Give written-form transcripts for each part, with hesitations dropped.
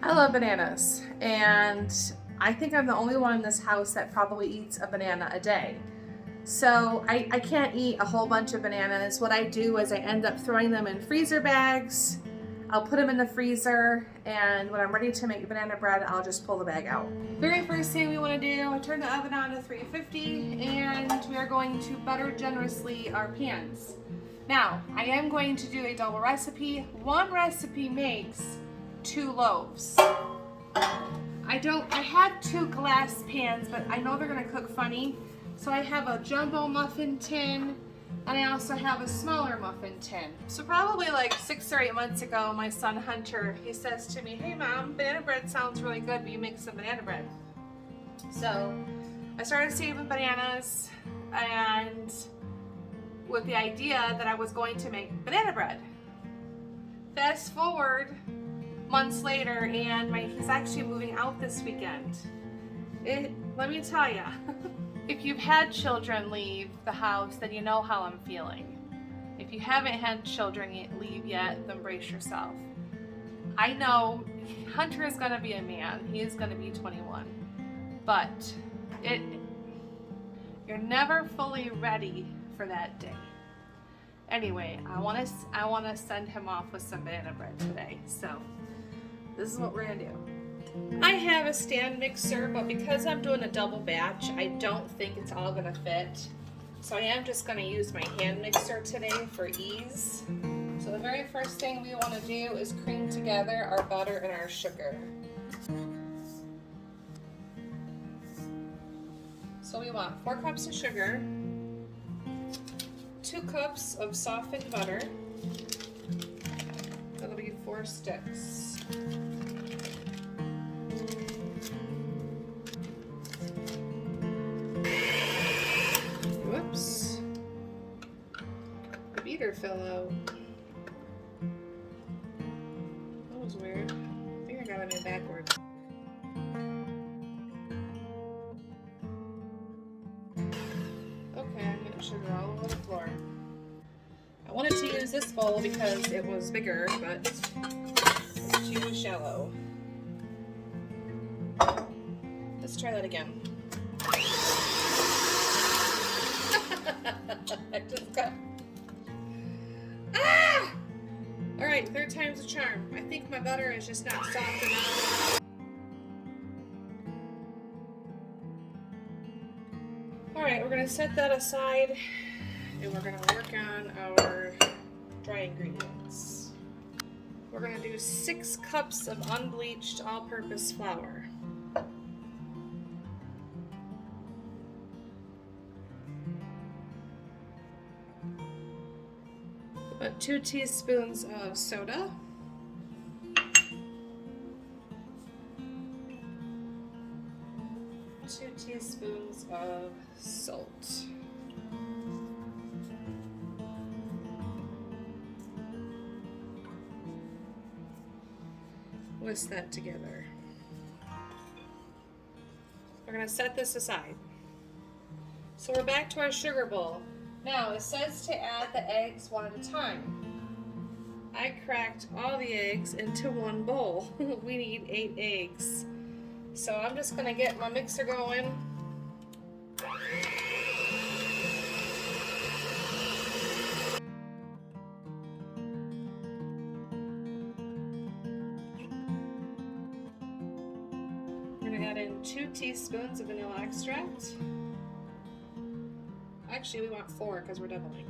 I love bananas, and I think I'm the only one in this house that probably eats a banana a day. So I can't eat a whole bunch of bananas. What I do is I end up throwing them in freezer bags. I'll put them in the freezer, and when I'm ready to make banana bread, I'll just pull the bag out. Very first thing we want to do, I turn the oven on to 350, and we are going to butter generously our pans. Now, I am going to do a double recipe. One recipe makes 2 loaves. I have 2 glass pans, but I know they're gonna cook funny. So I have a jumbo muffin tin, and I also have a smaller muffin tin. So probably like 6 or 8 months ago, my son Hunter, he says to me, "Hey mom, banana bread sounds really good, will you make some banana bread?" So I started saving bananas, and with the idea that I was going to make banana bread. Fast forward months later, and he's actually moving out this weekend. Let me tell you, if you've had children leave the house, then you know how I'm feeling. If you haven't had children leave yet, then brace yourself. I know Hunter is going to be a man. He is going to be 21. But you're never fully ready for that day. Anyway, I want to send him off with some banana bread today. So this is what we're gonna do. I have a stand mixer, but because I'm doing a double batch, I don't think it's all gonna fit. So I am just gonna use my hand mixer today for ease. So the very first thing we wanna do is cream together our butter and our sugar. So we want 4 cups of sugar, 2 cups of softened butter. That'll be 4 sticks. Whoops. The beater fell out. That was weird. I think I got it in backwards. Okay, I'm getting sugar all over the floor. I wanted to use this bowl because it was bigger, but it's too shallow. Let's try that again. I just got... Ah! Alright, 3rd time's a charm. I think my butter is just not soft enough. Alright, we're going to set that aside, and we're going to work on our dry ingredients. We're going to do 6 cups of unbleached all-purpose flour. About 2 teaspoons of soda. 2 teaspoons of salt. Whisk that together. We're going to set this aside. So we're back to our sugar bowl. Now it says to add the eggs 1 at a time. I cracked all the eggs into 1 bowl. We need 8 eggs. So I'm just going to get my mixer going. We're going to add in 2 teaspoons of vanilla extract. Actually, we want 4 because we're doubling.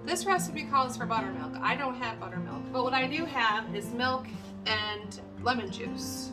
This recipe calls for buttermilk. I don't have buttermilk, but what I do have is milk and lemon juice.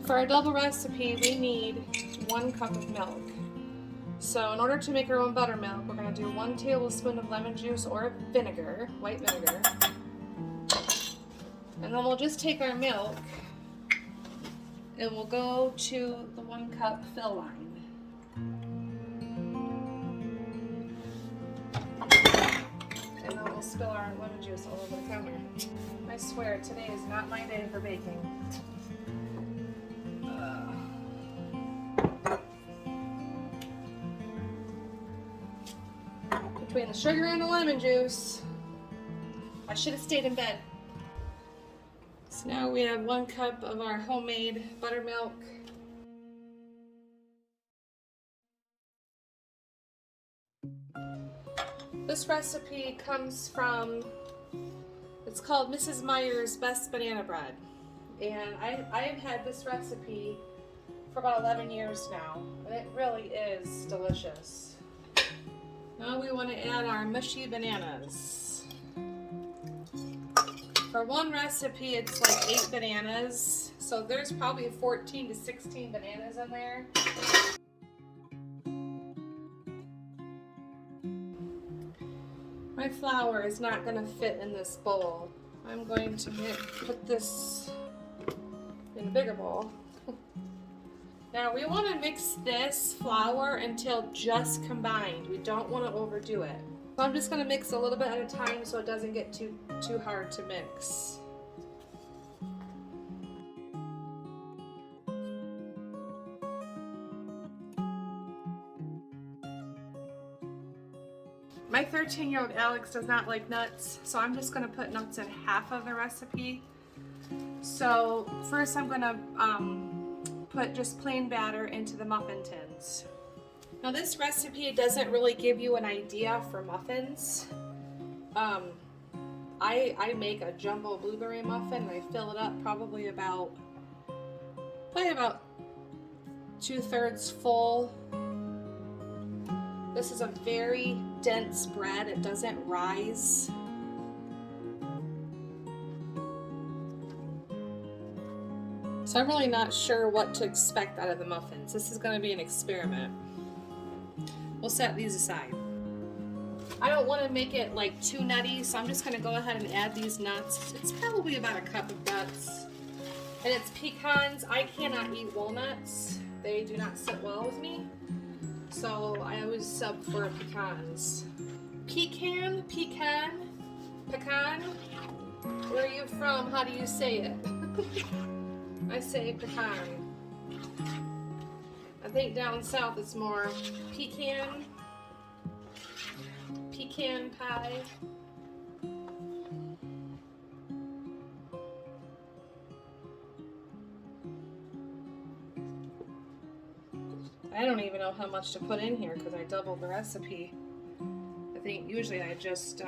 For our double recipe, we need 1 cup of milk. So in order to make our own buttermilk, we're going to do 1 tablespoon of lemon juice or vinegar, white vinegar. And then we'll just take our milk and we'll go to the 1 cup fill line. And then we'll spill our lemon juice all over the counter. I swear, today is not my day for baking. between the sugar and the lemon juice. I should have stayed in bed. So now we have 1 cup of our homemade buttermilk. This recipe comes from, it's called Mrs. Meyer's Best Banana Bread. And I have had this recipe for about 11 years now, and it really is delicious. Now we want to add our mushy bananas. For one recipe, it's like 8 bananas, so there's probably 14 to 16 bananas in there. My flour is not going to fit in this bowl. I'm going to put this in a bigger bowl. Now we want to mix this flour until just combined. We don't want to overdo it. So I'm just going to mix a little bit at a time so it doesn't get too hard to mix. My 13-year-old Alex does not like nuts, so I'm just going to put nuts in half of the recipe. So first I'm going to put just plain batter into the muffin tins. Now this recipe doesn't really give you an idea for muffins. I make a jumbo blueberry muffin and I fill it up probably about 2/3 full. This is a very dense bread, it doesn't rise. So I'm really not sure what to expect out of the muffins. This is going to be an experiment. We'll set these aside. I don't want to make it like too nutty, so I'm just going to go ahead and add these nuts. It's probably about 1 cup of nuts. And it's pecans. I cannot eat walnuts. They do not sit well with me. So I always sub for pecans. Pecan? Where are you from? How do you say it? I say pecan. I think down south it's more pecan pie. I don't even know how much to put in here because I doubled the recipe. I think usually I just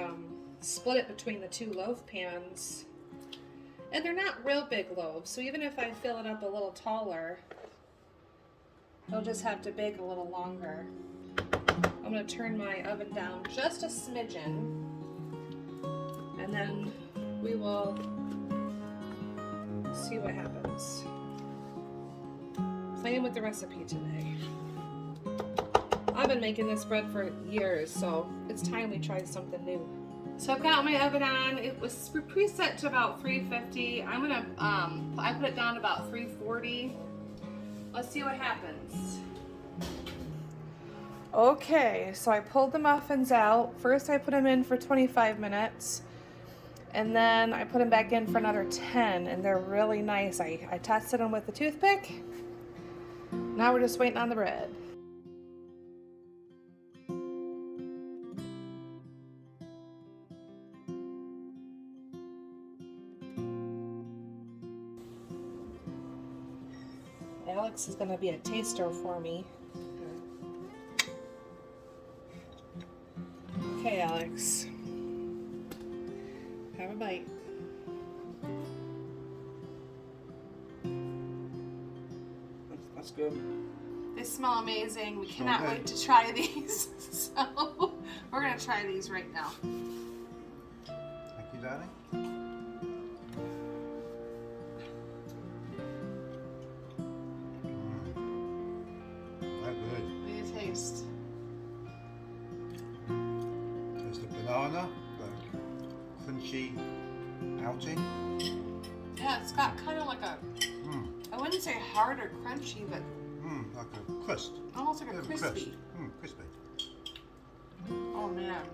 split it between the 2 loaf pans. And they're not real big loaves, so even if I fill it up a little taller, they'll just have to bake a little longer. I'm going to turn my oven down just a smidgen, and then we will see what happens. Playing with the recipe today. I've been making this bread for years, so it's time we try something new. So I've got my oven on. It was preset to about 350. I'm gonna I put it down to about 340. Let's see what happens. Okay, so I pulled the muffins out. First I put them in for 25 minutes, and then I put them back in for another 10, and they're really nice. I tested them with a toothpick. Now we're just waiting on the bread. Alex is going to be a taster for me. Okay, Alex. Have a bite. That's good. They smell amazing. We cannot wait to try these. So we're going to try these right now. Thank you, darling. Taste. There's the banana, the crunchy outing. Yeah, it's got kind of like a, I wouldn't say hard or crunchy, but like a crust. Almost like a crispy. Crispy. Oh man.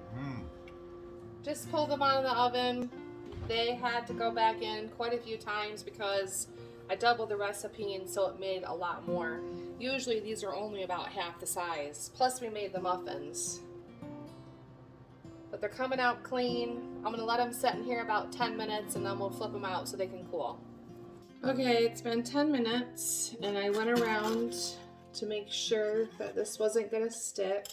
Just pulled them out of the oven. They had to go back in quite a few times because I doubled the recipe, and so it made a lot more. Usually these are only about half the size. Plus we made the muffins. but they're coming out clean. I'm gonna let them sit in here about 10 minutes and then we'll flip them out so they can cool. Okay, it's been 10 minutes and I went around to make sure that this wasn't gonna stick.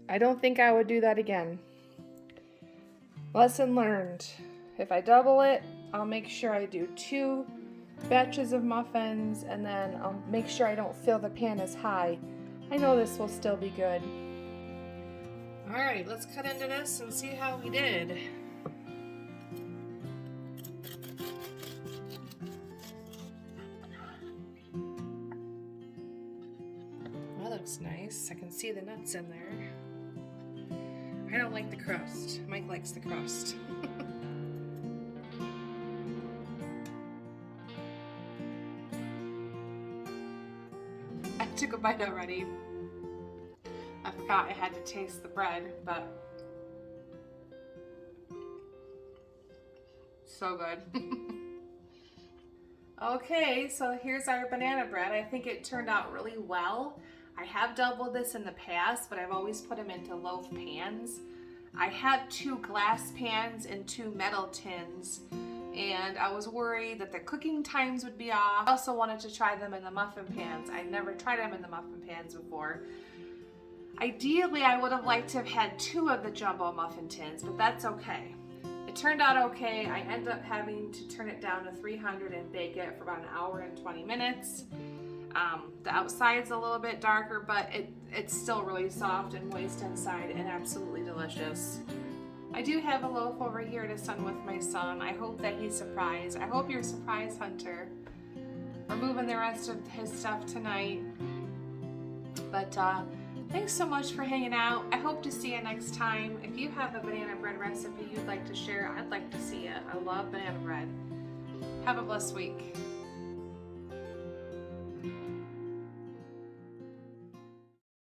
I don't think I would do that again. Lesson learned. If I double it, I'll make sure I do 2 batches of muffins and then I'll make sure I don't fill the pan as high. I know this will still be good. All right, let's cut into this and see how we did. That looks nice. I can see the nuts in there. I don't like the crust. Mike likes the crust. I took a bite already. I forgot I had to taste the bread, but so good. Okay, so here's our banana bread. I think it turned out really well. I have doubled this in the past, but I've always put them into loaf pans. I had 2 glass pans and 2 metal tins, and I was worried that the cooking times would be off. I also wanted to try them in the muffin pans. I'd never tried them in the muffin pans before. Ideally, I would have liked to have had 2 of the jumbo muffin tins, but that's okay. It turned out okay. I ended up having to turn it down to 300 and bake it for about an hour and 20 minutes. The outside's a little bit darker, but it's still really soft and moist inside and absolutely delicious. I do have a loaf over here to send with my son. I hope that he's surprised. I hope you're surprised, Hunter. We're moving the rest of his stuff tonight. But thanks so much for hanging out. I hope to see you next time. If you have a banana bread recipe you'd like to share, I'd like to see it. I love banana bread. Have a blessed week.